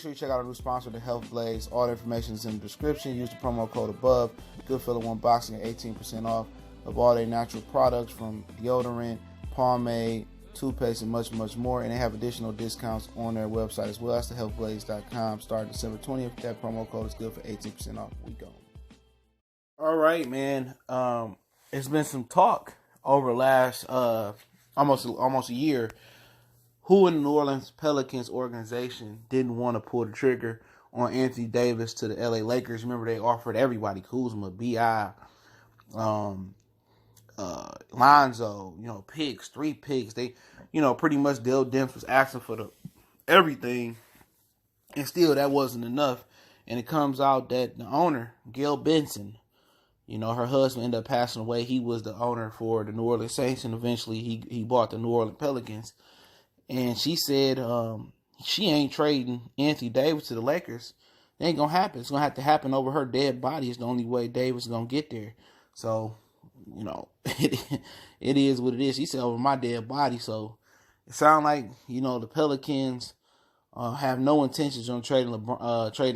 sure you check out our new sponsor, the Health Blaze. All the information is in the description. Use the promo code above. Goodfellow One Boxing at 18% off of all their natural products, from deodorant, pomade, toothpaste, and much, much more. And they have additional discounts on their website as well. That's thehealthblaze.com. Starting December 20th. That promo code is good for 18% off. We go. All right, man. It's been some talk over the last almost a year. Who in the New Orleans Pelicans organization didn't want to pull the trigger on Anthony Davis to the LA Lakers? Remember, they offered everybody, Kuzma, B.I., Lonzo, picks, 3 picks. They, pretty much Dale Demps was asking for everything, and still that wasn't enough. And it comes out that the owner, Gayle Benson, her husband ended up passing away. He was the owner for the New Orleans Saints, and eventually he bought the New Orleans Pelicans. And she said she ain't trading Anthony Davis to the Lakers. It ain't going to happen. It's going to have to happen over her dead body. It's the only way Davis is going to get there. So, it is what it is. She said over my dead body. So it sounds like, the Pelicans have no intentions on trading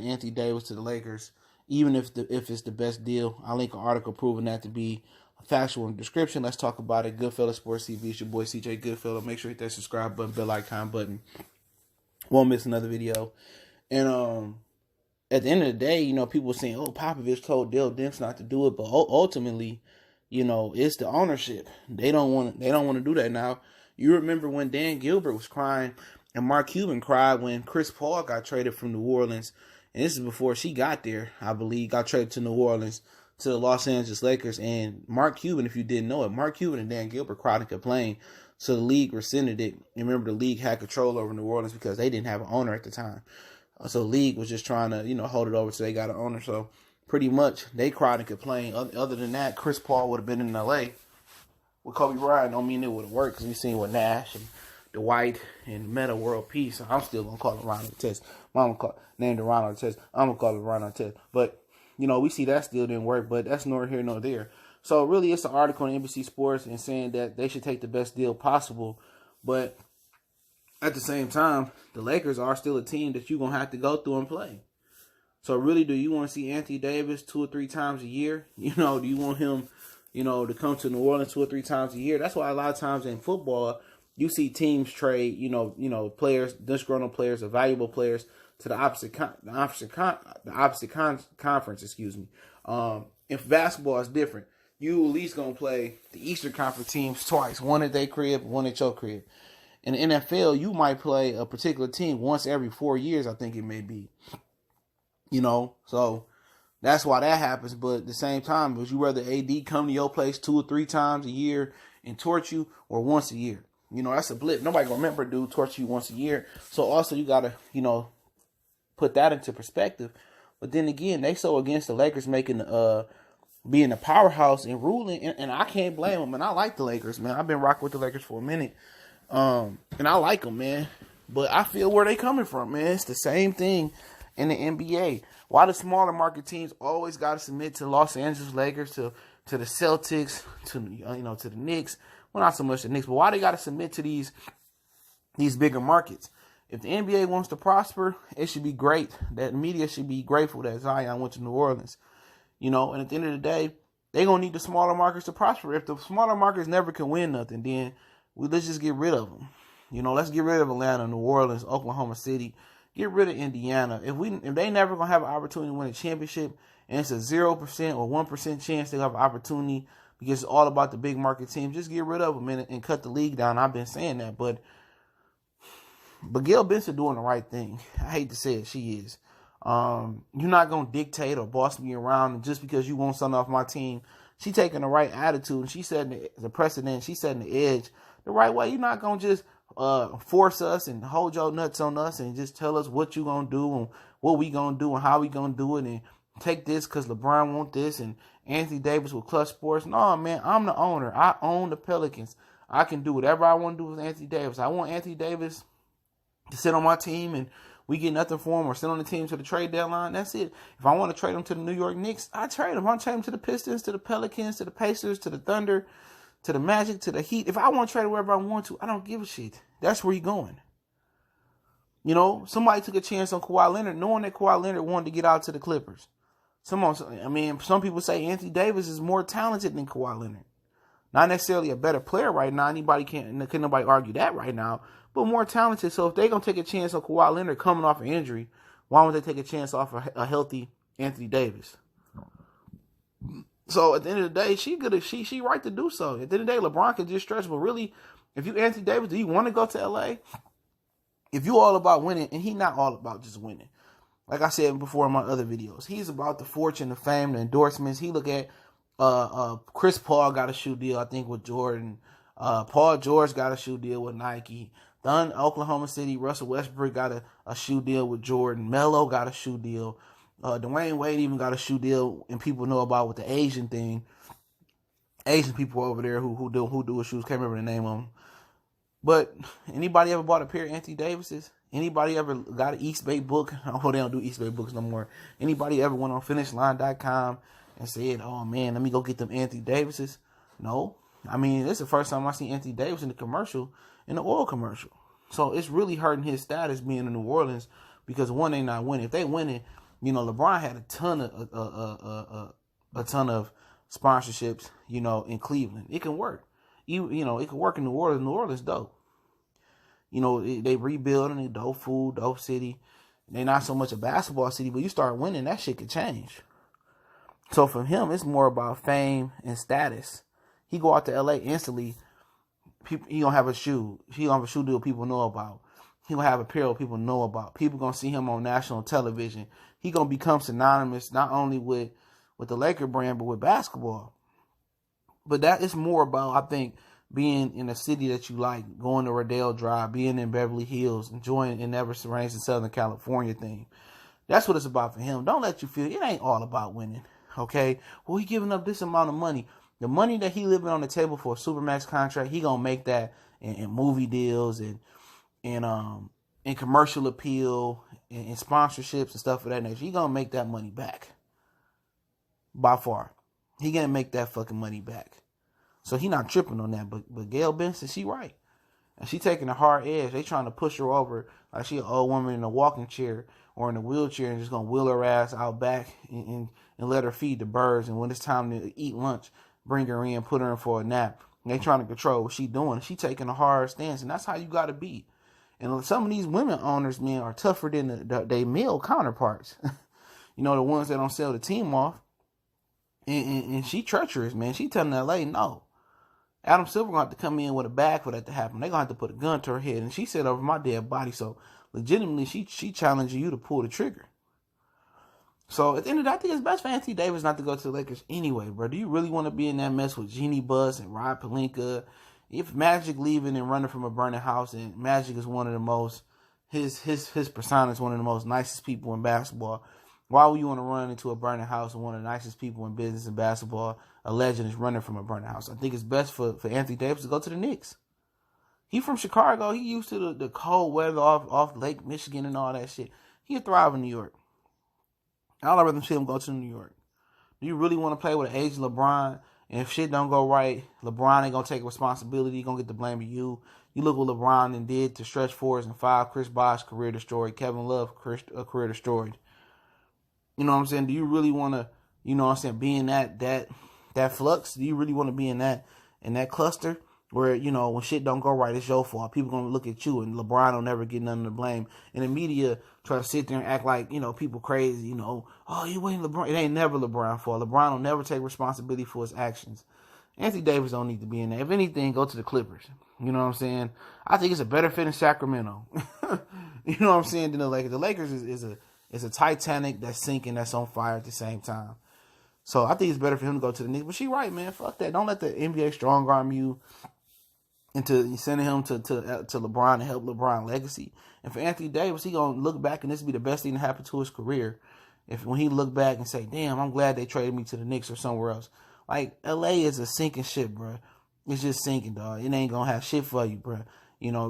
Anthony Davis to the Lakers, even if it's the best deal. I'll link an article proving that to be factual in the description. Let's talk about it. Goodfellow Sports TV. It's your boy CJ Goodfellow. Make sure you hit that subscribe button, bell icon button. Won't miss another video. And at the end of the day, people were saying, Popovich told Dale Demps not to do it, but ultimately, it's the ownership. They don't want to do that now. You remember when Dan Gilbert was crying and Mark Cuban cried when Chris Paul got traded from New Orleans. And this is before she got there, I believe, got traded to New Orleans, to the Los Angeles Lakers. And Mark Cuban, if you didn't know it, Mark Cuban and Dan Gilbert cried and complained. So the league rescinded it. And remember, the league had control over New Orleans because they didn't have an owner at the time. So the league was just trying to, hold it over so they got an owner. So pretty much they cried and complained. Other than that, Chris Paul would have been in L.A. with Kobe Bryant. Don't mean it would have worked, because we seen with Nash and Dwight and Meta World Peace. I'm still going to call it Ron Artest. Mama named it Ron Artest. I'm going to call it Ron Artest. But, we see that still didn't work, but that's nor here nor there. So really, it's an article on NBC Sports and saying that they should take the best deal possible. But at the same time, the Lakers are still a team that you're going to have to go through and play. So really, do you want to see Anthony Davis 2 or 3 times a year? Do you want him, to come to New Orleans 2 or 3 times a year? That's why a lot of times in football, you see teams trade, players, disgruntled players, or valuable players to the opposite conference. Excuse me. If basketball is different, you at least gonna play the Eastern Conference teams twice, one at their crib, one at your crib. In the NFL, you might play a particular team once every 4 years, I think it may be. So that's why that happens. But at the same time, would you rather AD come to your place 2 or 3 times a year and torch you, or once a year? That's a blip. Nobody gonna remember dude torch you once a year. So also you gotta, put that into perspective. But then again, they so against the Lakers making being a powerhouse and ruling, and I can't blame them. And I like the Lakers, man. I've been rocking with the Lakers for a minute, and I like them, man. But I feel where they coming from, man. It's the same thing in the NBA. Why the smaller market teams always got to submit to Los Angeles Lakers, to the Celtics, to the Knicks? Well, not so much the Knicks, but why they got to submit to these bigger markets? If the NBA wants to prosper, it should be great. That media should be grateful that Zion went to New Orleans. And at the end of the day, they're going to need the smaller markets to prosper. If the smaller markets never can win nothing, then let's just get rid of them. Let's get rid of Atlanta, New Orleans, Oklahoma City. Get rid of Indiana. If they never going to have an opportunity to win a championship, and it's a 0% or 1% chance they'll have an opportunity because it's all about the big market teams, just get rid of them and cut the league down. I've been saying that, but Gayle Benson doing the right thing. I hate to say it, she is. You're not going to dictate or boss me around just because you want something off my team. She taking the right attitude, and she setting the precedent. She setting the edge the right way. You're not going to just force us and hold your nuts on us and just tell us what you going to do and what we going to do and how we going to do it and take this because LeBron want this and Anthony Davis with Clutch Sports. No, man, I'm the owner. I own the Pelicans. I can do whatever I want to do with Anthony Davis. I want Anthony Davis to sit on my team and we get nothing for him, or sit on the team to the trade deadline. That's it. If I want to trade him to the New York Knicks, I trade him. I trade him to the Pistons, to the Pelicans, to the Pacers, to the Thunder, to the Magic, to the Heat. If I want to trade wherever I want to, I don't give a shit. That's where you're going. You know, somebody took a chance on Kawhi Leonard, knowing that Kawhi Leonard wanted to get out to the Clippers. Some people say Anthony Davis is more talented than Kawhi Leonard. Not necessarily a better player right now. Can nobody argue that right now, but more talented. So if they're going to take a chance on Kawhi Leonard coming off an injury, why would they take a chance off a healthy Anthony Davis? So at the end of the day, she right to do so. At the end of the day, LeBron can just stretch, but really, if you Anthony Davis, do you want to go to LA? If you all about winning, and he not all about just winning. Like I said before in my other videos, he's about the fortune, the fame, the endorsements. He look at Chris Paul got a shoe deal, I think, with Jordan. Paul George got a shoe deal with Nike. Then Oklahoma City, Russell Westbrook got a shoe deal with Jordan. Melo got a shoe deal. Dwayne Wade even got a shoe deal, and people know about with the Asian thing. Asian people over there who do with shoes, can't remember the name of them. But anybody ever bought a pair of Anthony Davis's? Anybody ever got an East Bay book? Oh, they don't do East Bay books no more. Anybody ever went on finishline.com and said, oh man, let me go get them Anthony Davis's? No. I mean, this is the first time I see Anthony Davis in the oil commercial. So it's really hurting his status being in New Orleans because one, they not winning. If they winning, LeBron had a ton of sponsorships, in Cleveland. It can work. It can work in New Orleans. New Orleans dope. They rebuilding a dope food, dope city. They not so much a basketball city, but you start winning, that shit could change. So for him, it's more about fame and status. He go out to LA instantly. He gonna have a shoe. He gonna have a shoe deal people know about. He gonna have apparel people know about. People gonna see him on national television. He gonna become synonymous not only with the Laker brand, but with basketball. But that is more about, I think, being in a city that you like, going to Rodeo Drive, being in Beverly Hills, enjoying and never surrounds the Southern California thing. That's what it's about for him. Don't let you feel it ain't all about winning. Okay? Well, he giving up this amount of money. The money that he leaving on the table for a Supermax contract, he gonna make that in movie deals and in commercial appeal and sponsorships and stuff of that nature. He gonna make that money back. By far. He gonna make that fucking money back. So he not tripping on that. But Gayle Benson, she right. And she taking a hard edge. They trying to push her over like she an old woman in a walking chair or in a wheelchair and just gonna wheel her ass out back and let her feed the birds. And when it's time to eat lunch, bring her in, put her in for a nap. And they trying to control what she doing. She taking a hard stance, and that's how you gotta be. And some of these women owners, man, are tougher than their male counterparts. The ones that don't sell the team off. And she treacherous, man. She telling LA no. Adam Silver gonna have to come in with a bag for that to happen. They gonna have to put a gun to her head, and she said over my dead body. So legitimately, she challenging you to pull the trigger. So at the end of the day, I think it's best for Anthony Davis not to go to the Lakers anyway, bro. Do you really want to be in that mess with Jeannie Buss and Rob Pelinka? If Magic leaving and running from a burning house, and Magic is one of the most his persona is one of the most nicest people in basketball. Why would you want to run into a burning house and one of the nicest people in business and basketball, a legend, is running from a burning house? I think it's best for Anthony Davis to go to the Knicks. He from Chicago. He used to the cold weather off Lake Michigan and all that shit. He could thrive in New York. I'd rather see him go to New York. Do you really want to play with an aged LeBron? And if shit don't go right, LeBron ain't going to take responsibility. He going to get the blame of you. You look what LeBron and did to stretch fours and five. Chris Bosh, career destroyed. Kevin Love, career destroyed. You know what I'm saying? Do you really want to, be in that flux? Do you really want to be in that cluster where, when shit don't go right, it's your fault. People going to look at you and LeBron will never get none of the blame. And the media try to sit there and act like, people crazy, oh, you ain't LeBron. It ain't never LeBron's fault. LeBron will never take responsibility for his actions. Anthony Davis don't need to be in there. If anything, go to the Clippers. You know what I'm saying? I think it's a better fit in Sacramento. You know what I'm saying? Than the Lakers. The Lakers is a Titanic that's sinking, that's on fire at the same time. So I think it's better for him to go to the Knicks. But she right, man. Fuck that. Don't let the NBA strong arm you into sending him to LeBron to help LeBron legacy. And for Anthony Davis, he gonna look back and this will be the best thing to happen to his career. When he look back and say, damn, I'm glad they traded me to the Knicks or somewhere else. Like, LA is a sinking ship, bro. It's just sinking, dog. It ain't gonna have shit for you, bro.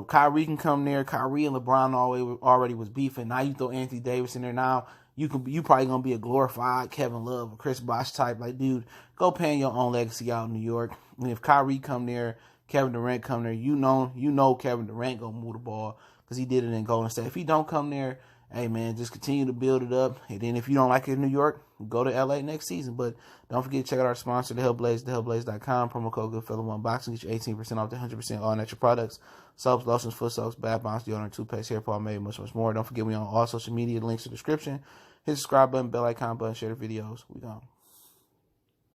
Kyrie can come there. Kyrie and LeBron already was beefing. Now you throw Anthony Davis in there. Now you probably gonna be a glorified Kevin Love or Chris Bosh type. Like, dude, go pan your own legacy out in New York. And if Kyrie come there, Kevin Durant come there, you know Kevin Durant gonna move the ball because he did it in Golden State. If he don't come there, hey man, just continue to build it up. And then if you don't like it in New York, go to LA next season. But don't forget to check out our sponsor, The Hellblaze, thehellblaze.com. Promo code GoodFellowOne Boxing. Get you 18% off the 100% all natural products. Soaps, lotions, foot soaps, bath bombs, deodorant, toothpaste, hair pomade, much more. Don't forget we on all social media. Links in the description. Hit the subscribe button, bell icon button, share the videos. We gone.